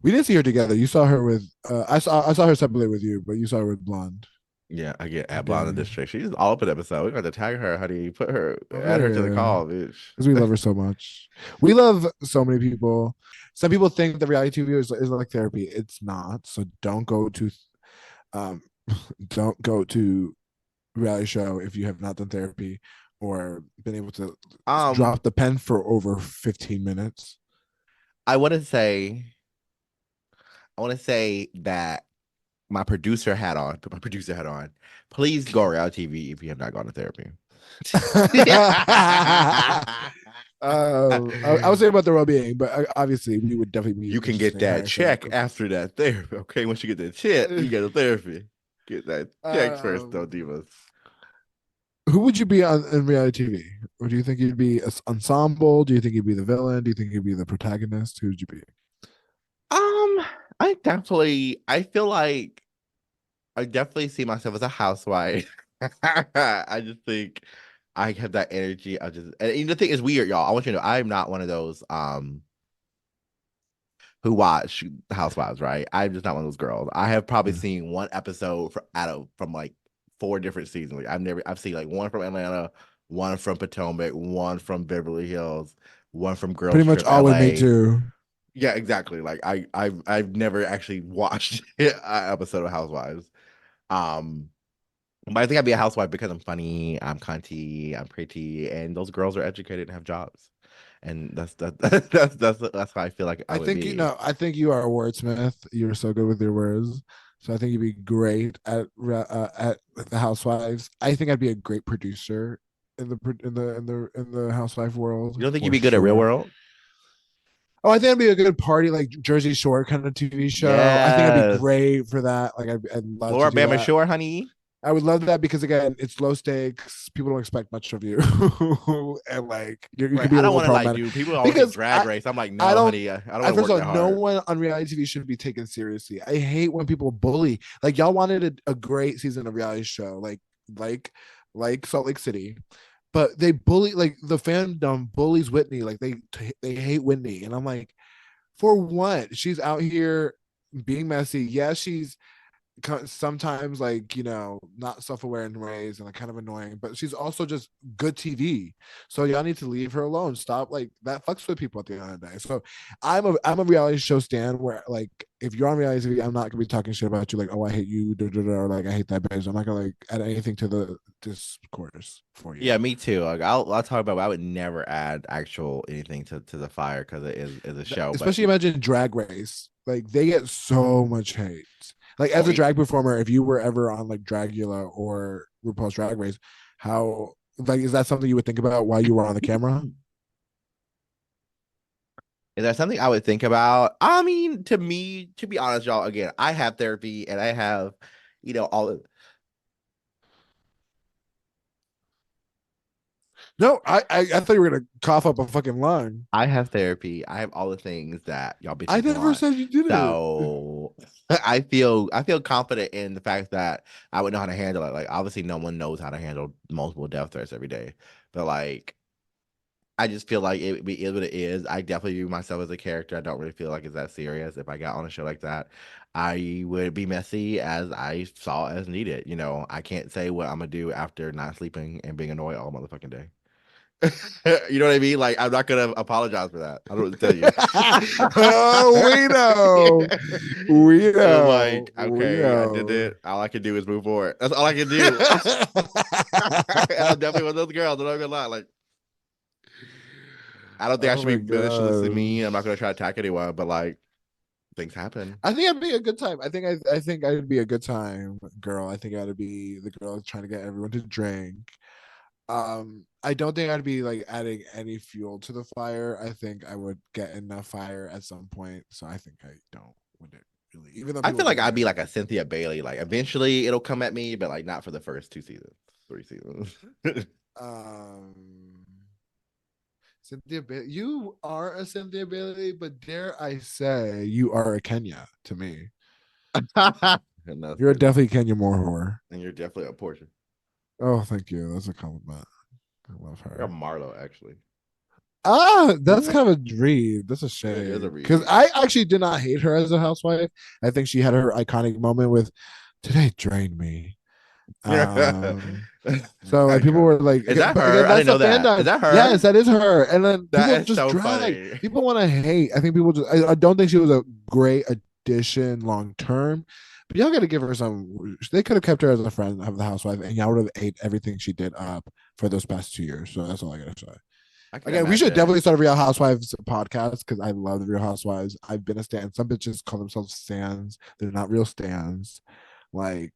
We didn't see her together. You saw her with. I saw her separately with you, but you saw her with Blonde Yeah, I get at Blonde in the Danny. District. She's all up in the episode. We're going to tag her. How do you put her, Oh add her to the yeah, call, bitch? because we love her so much. We love so many people. Some people think that reality TV is like therapy. It's not. So um don't go to reality show if you have not done therapy or been able to Um, drop the pen for over 15 minutes. I want to say, I want to say that my producer hat on, put my producer hat on. Please go reality TV if you have not gone to therapy. I was saying about the well-being, but obviously we would definitely be You can interested get in that her saying, check after that therapy. Okay, once you get the check, you get a therapy. Get that check first, though, um, divas. who would you be on in reality TV? Or do you think you'd be a ensemble? Do you think you'd be the villain? Do you think you'd be the protagonist? Who would you be? Um, I feel like I definitely see myself as a housewife. I just think I have that energy. And the thing is weird, y'all. I want you to know I'm not one of those who watch Housewives, right? I'm just not one of those girls. I have probably Yeah. seen one episode from like four different seasons. Like I've seen like one from Atlanta, one from Potomac, one from Beverly Hills, one from Girls Pretty much Trip all with me LA. too. Yeah, exactly. Like I've never actually watched an episode of Housewives. Um, but I think I'd be a housewife because I'm funny, I'm cunty, I'm pretty, and those girls are educated and have jobs. And that's how I feel like I I would think be. I think you are a wordsmith. You're so good with your words. So I think you'd be great at the Housewives. I think I'd be a great producer in the housewife world You don't think you'd for be good at Real sure. World? Oh, I think it'd be a good party, like Jersey Shore kind of TV show. I think I'd be Yes. great for that. Like I'd love to Flora do Bama that. Shore, honey. I would love that because again, it's low stakes. People don't expect much of you, and like you Right. could be I a don't little want to like problematic do people always think because drag race. I'm like, I no, don't. honey, I don't want to First work of that all, no hard. one on reality TV should be taken seriously. I hate when people bully. Like y'all wanted a great season of reality show, like like Salt Lake City, but they bully like the fandom bullies Whitney. Like they hate Whitney, and I'm like, for what? She's out here being messy. Yeah, she's sometimes like not self-aware in ways and like kind of annoying, but she's also just good TV. So y'all need to leave her alone. Stop, like that fucks with people at the end of the day. So I'm a reality show stan where like if you're on reality TV, I'm not gonna be talking shit about you like, oh I hate you, or like I hate that bitch. I'm not gonna like add anything to the discourse for you. Yeah, me too. Like I'll talk about, but I would never add actual anything to the fire because it is a show. But Especially imagine Drag Race, like they get so much hate. Like oh, as a drag performer, if you were ever on like Dragula or RuPaul's Drag Race, how like is that something you would think about while you were on the camera? is that something I would think about? I mean, to me, to be honest, y'all, again, I have therapy and I have, all of No, I thought you were gonna cough up a fucking lung. I have therapy. I have all the things that y'all I bitches never want. said you did it. So I feel confident in the fact that I would know how to handle it. Like obviously no one knows how to handle multiple death threats every day. But like I just feel like it is what it is. I definitely view myself as a character. I don't really feel like it's that serious. If I got on a show like that, I would be messy as I saw as needed. I can't say what I'm gonna do after not sleeping and being annoyed all motherfucking day. You know what I mean? Like I'm not gonna apologize for that. I don't know what to tell you. Oh, we know, we I'm know, like, we okay, I did know. it. All I can do is move forward. That's all I can do. And I'm definitely one of those girls. I'm not gonna lie. Like, I don't think I Oh should be my maliciously mean. I'm not gosh. gonna try to attack anyone, but like things happen. I think it'd be a good time. I think I'd be a good time, girl. I think I'd be the girl trying to get everyone to drink. I don't think I'd be like adding any fuel to the fire. I think I would get enough fire at some point. So I think I don't wouldn't really, even though I people feel like think I'd I be like do. a Cynthia Bailey. Like eventually it'll come at me, but like not for the first 2 seasons, 3 seasons. Um Cynthia Bailey, you are a Cynthia Bailey, but dare I say you are a Kenya to me. And that's You're crazy. definitely Kenya Moore. And you're definitely a Portia. Oh, thank you. That's a compliment. I love You're a her. Marlo, actually. Ah, that's It kind of a read. That's a is a shade. Because read. I actually did not hate her as a housewife. I think she had her iconic moment with "Today drained me." So like people Iconic. were like, Is that her? again, I that's didn't the know that. Is fandom. that Yes, her? that is her. And then That people is just so drag. funny. People want to hate. I think people just. I don't think she was a great addition long term. But y'all got to give her some. They could have kept her as a friend of the housewife, and y'all would have ate everything she did up for those past 2 years. So that's all I gotta say. I can Again, we should definitely imagine. start a Real Housewives podcast because I love the Real Housewives. I've been a stan. Some bitches call themselves stans. They're not real stans. Like,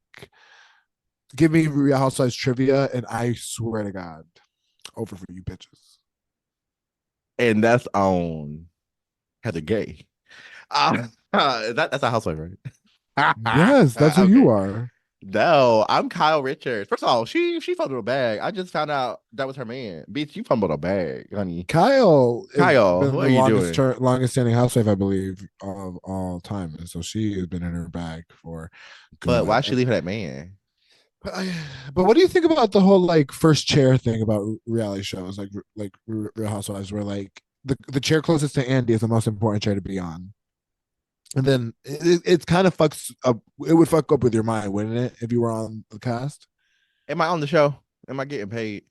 give me Real Housewives trivia, and I swear to God, over for you bitches. And that's on Heather Gay. That's a housewife, right? Yes, that's who you Okay. are. No, I'm Kyle Richards. First of all, she fumbled a bag. I just found out that was her man. Bitch, you fumbled a bag, honey. Kyle has Kyle, been what the are you doing? longest standing housewife, I believe, of all time, and so she has been in her bag for But good. why she leave that man? But, but what do you think about the whole like first chair thing about reality shows, like Real Housewives, where like the chair closest to Andy is the most important chair to be on, and then it's kind of fucks up. It would fuck up with your mind, wouldn't it, if you were on the cast? Am I on the show? Am I getting paid?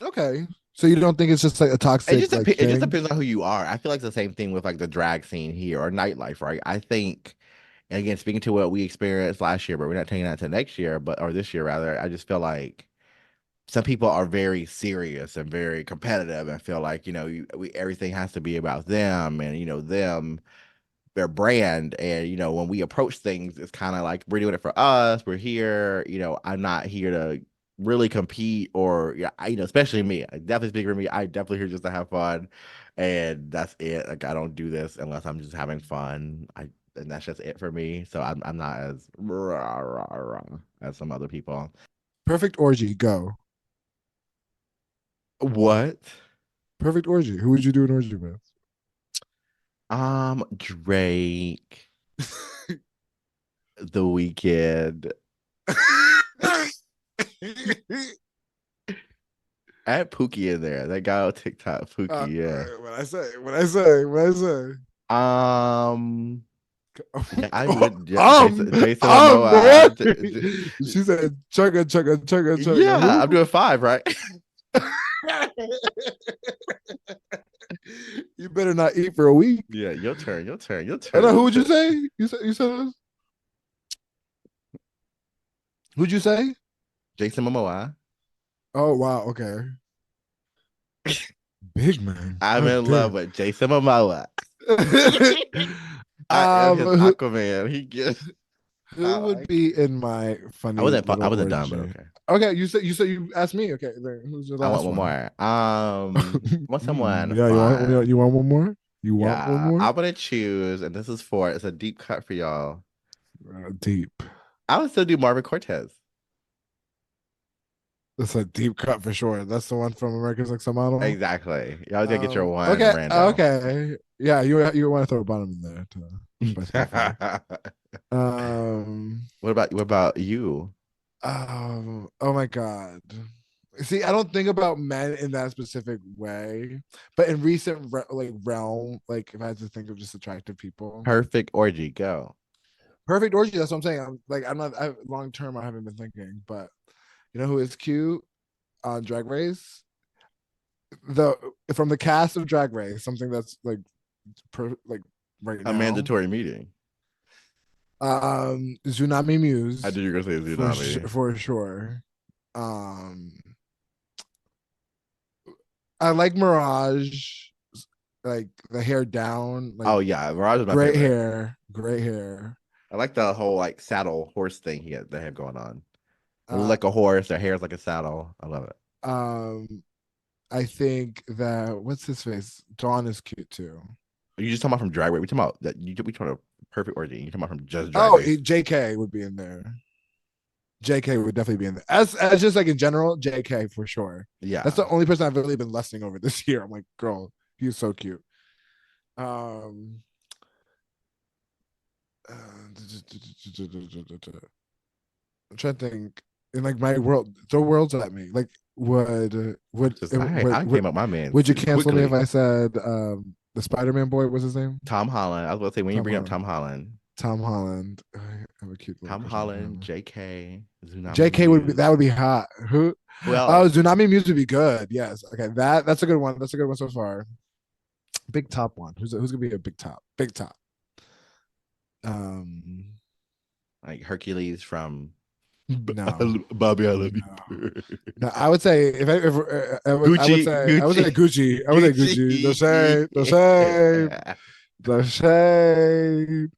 Okay, so you don't think it's just like a toxic like It just thing? depends on who you are. I feel like it's the same thing with like the drag scene here or nightlife, right? I think, and again, speaking to what we experienced last year, but we're not taking that to next year, but or this year rather. I just feel like some people are very serious and very competitive and feel like everything has to be about them and them their brand. And when we approach things, it's kind of like we're doing it for us. We're here. I'm not here to really compete or yeah, especially me. I definitely speak for me. I definitely here just to have fun, and that's it. Like I don't do this unless I'm just having fun. And that's just it for me. So I'm not as rah, rah, rah, as some other people. Perfect orgy, go. What? Perfect orgy. Who would you do an orgy with? Drake, The Weeknd. Add Pookie in there. That guy on TikTok, Pookie, yeah. What I say. Um, yeah, I would. Yeah, Um, Jason what? Momoa. She said, chugga, chugga, chugga, chugga. Yeah, I'm Who? doing 5, right? You better not eat for a week. Yeah, your turn. Your turn. Your Oh, turn. no, who Your would you turn. say? You said this? Who'd you say? Jason Momoa. Oh wow, okay. Big man. I'm God in love damn. with Jason Momoa. I am his Who, Aquaman. He gets. I who would like be it. in my funny I little wasn't done, but orgy? okay. Okay, you said you asked me. Okay, then who's the I want last one one? more. Want someone Yeah, fun. you want one more? You want one Yeah, more? I'm gonna choose, and this is for it's a deep cut for y'all. Deep. I would still do Marvin Cortez. That's a deep cut for sure. That's the one from America's Next Top Model. Exactly. Y'all gonna get your one Okay, rando. okay. Yeah, you want to throw a bottom in there to spice it up for me. Um, What about you? oh my God. See, I don't think about men in that specific way, but in recent like realm, like if I had to think of just attractive people, Perfect orgy, go. perfect orgy. That's what I'm saying. I'm not long term. I haven't been thinking, but you know who is cute on Drag Race? The From the cast of Drag Race, something that's like right A now. mandatory meeting. Tsunami I Muse knew you were gonna say Tsunami. for sure. Um, I like Mirage, like the hair down, like Oh yeah, Mirage is my great favorite. hair, great hair. I like the whole like saddle horse thing they have going on. They look Uh, like a horse, their hair is like a saddle. I love it. um, I think that what's his face? Dawn is cute too. Are you just talking about from Drag Race? We talking about that you we talking about Perfect Orgy. You talking about from just Drag Oh, Race? JK would be in there. JK would definitely be in there. As just like in general, JK for sure. That's Yeah. the only person I've really been lusting over this year. I'm like, girl, he's so cute. Um, I'm trying to think. In like my world, throw worlds at me. Like, Just I came up my man would you cancel me if quickly. I said the Spider-Man boy? What's his name? Tom Holland. I was about to say when you Tom bring up Holland. Tom Holland. Tom Holland. I have a cute little Tom crush on Tom Holland, Holland. JK, Tsunami JK would be Muse. that would be hot. Who? Who Oh, else? Tsunami Muse would be good. Yes. Okay. That's a good one. That's a good one so far. Big top one. Who's gonna be a big top? Big top. Um. Like Hercules from No. Bobby, I love No. you. No. I would say if I would Gucci, say Gucci, Gucci. I would say Gucci. The Gucci. shade. The shade. The shade.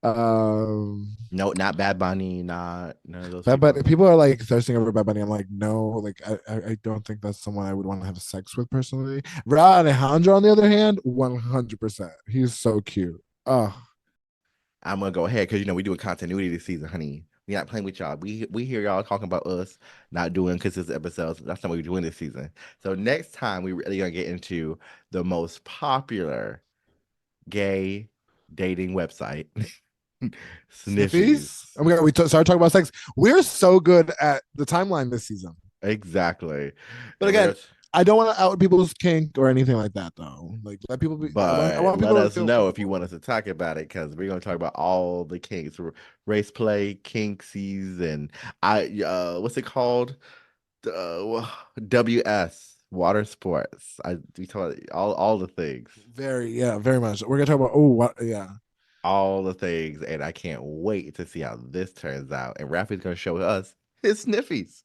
Um. No, not Bad Bunny, not none of those But people. people are like thirsting over Bad Bunny. I'm like, no, like I don't think that's someone I would want to have sex with personally. Ra Alejandro, on the other hand, 100%. He's so cute. Oh, I'm gonna go ahead because we doing continuity this season, honey. We not playing with y'all. We hear y'all talking about us not doing consistent episodes. That's not what we're doing this season. So next time we really gonna get into the most popular gay dating website, Sniffies. Sniffies. Oh my god, started talking about sex. We're so good at the timeline this season. Exactly. But And again, we're I don't want to out people's kink or anything like that, though. Like let people be. I but want let people to us feel know if you want comfortable. us to talk about it because we're gonna talk about all the kinks, race play, kinksies, and what's it called? WS water sports. We talk about all the things, Very, yeah, very much. We're gonna talk about. Oh, what? Yeah. all the things, and I can't wait to see how this turns out. And Rafi's gonna show us his sniffies.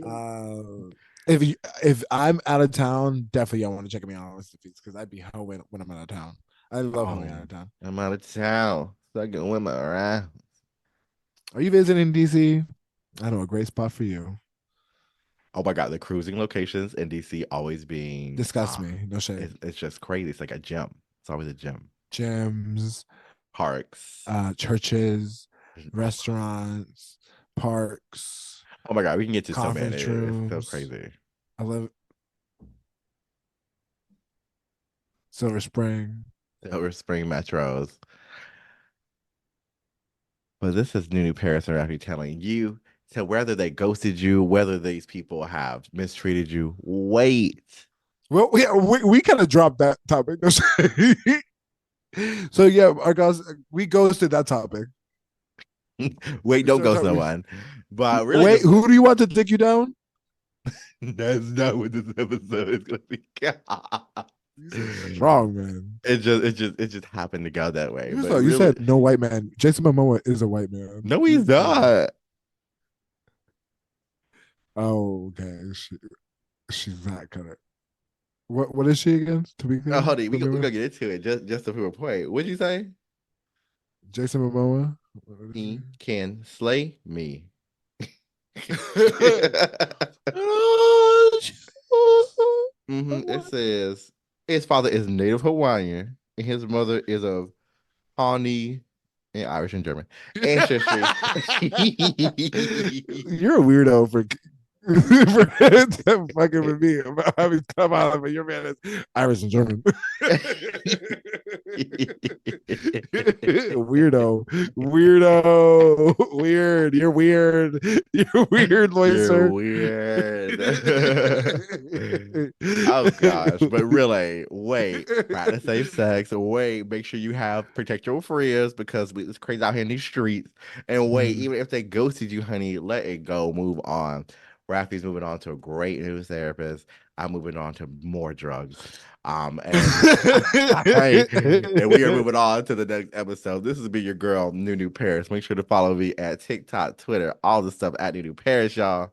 Uh, if I'm out of town, definitely y'all want to check me out on Sniffies because I'd be hoeing when I'm out of town. I love hoeing out Oh, of town. I'm out of town. Sucking women around. Are you visiting DC? I know a great spot for you. Oh my God, the cruising locations in DC always being Disgust me. No shade. it's just crazy. It's like a gym. It's always a gym. Gyms, Parks. churches, Oh, restaurants, parks, oh my God, we can get to so many. conference It's so rooms. crazy. I live Silver Spring. Silver Spring Metros. But this is New Paris are actually telling you. So whether they ghosted you, whether these people have mistreated you, wait. Well, we kind of dropped that topic. No shade. So yeah, our guys, we ghosted that topic. Wait, We don't started ghost no talking. one. But really Wait, just who do you want to take you down? that's not what this episode is gonna be. These are strong, man. It just happened to go that way. But You really said no white man. Jason Momoa is a white man. no, he's not. Oh, okay. She's not gonna. What is she again? To be Oh, clear, hold on, we let me we know. gonna get into it just to prove a point. What'd you say? Jason Momoa. What is He can slay me. It says his father is Native Hawaiian and his mother is of Pawnee and Irish and German ancestry. You're a weirdo for fucking with me about having come out, but your man is Irish and German. Weirdo, weird. You're weird. You're weird, You're Loiser. weird. Oh gosh, but really, wait, practice safe sex. Wait, make sure you have protect your friends because it's crazy out here in these streets. And wait, Mhm. even if they ghosted you, honey, let it go. Move on. Rafi's moving on to a great news therapist. I'm moving on to more drugs. And we are moving on to the next episode. This has been your girl, Nunu Paris. Make sure to follow me at TikTok, Twitter, all the stuff at Nunu Paris, y'all.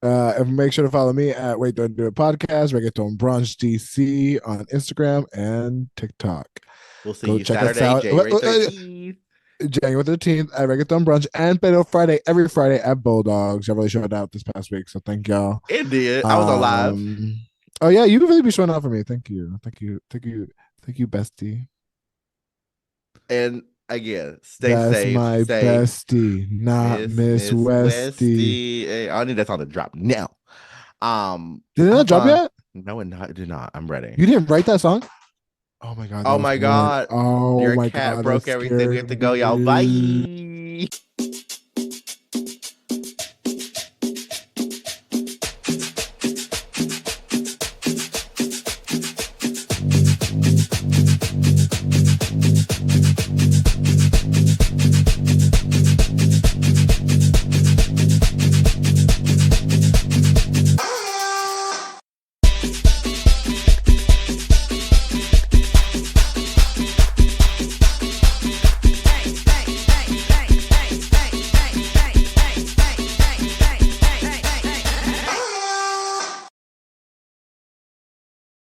And make sure to follow me at Wait Don't Do It Podcast, Reggaeton Brunch DC on Instagram and TikTok. We'll see Go you check us Saturday, out. January 13th. January 13th at Reggaeton Brunch and Pedo Friday every Friday at Bulldogs. I really showed out this past week, so thank y'all. It did. I was on live. Um, oh yeah, you really be showing out for me. Thank you, thank you, bestie. And again, stay That's safe, my safe. bestie, not Miss Miss Westy. Westy. Hey, I need that song to drop now. Did it not Have drop fun. yet? No, it did not. I'm ready. You didn't write that song? Oh my god, Oh that was my corny. God. Oh Your my cat god, that broke everything. We have to scared go, y'all. me. Bye.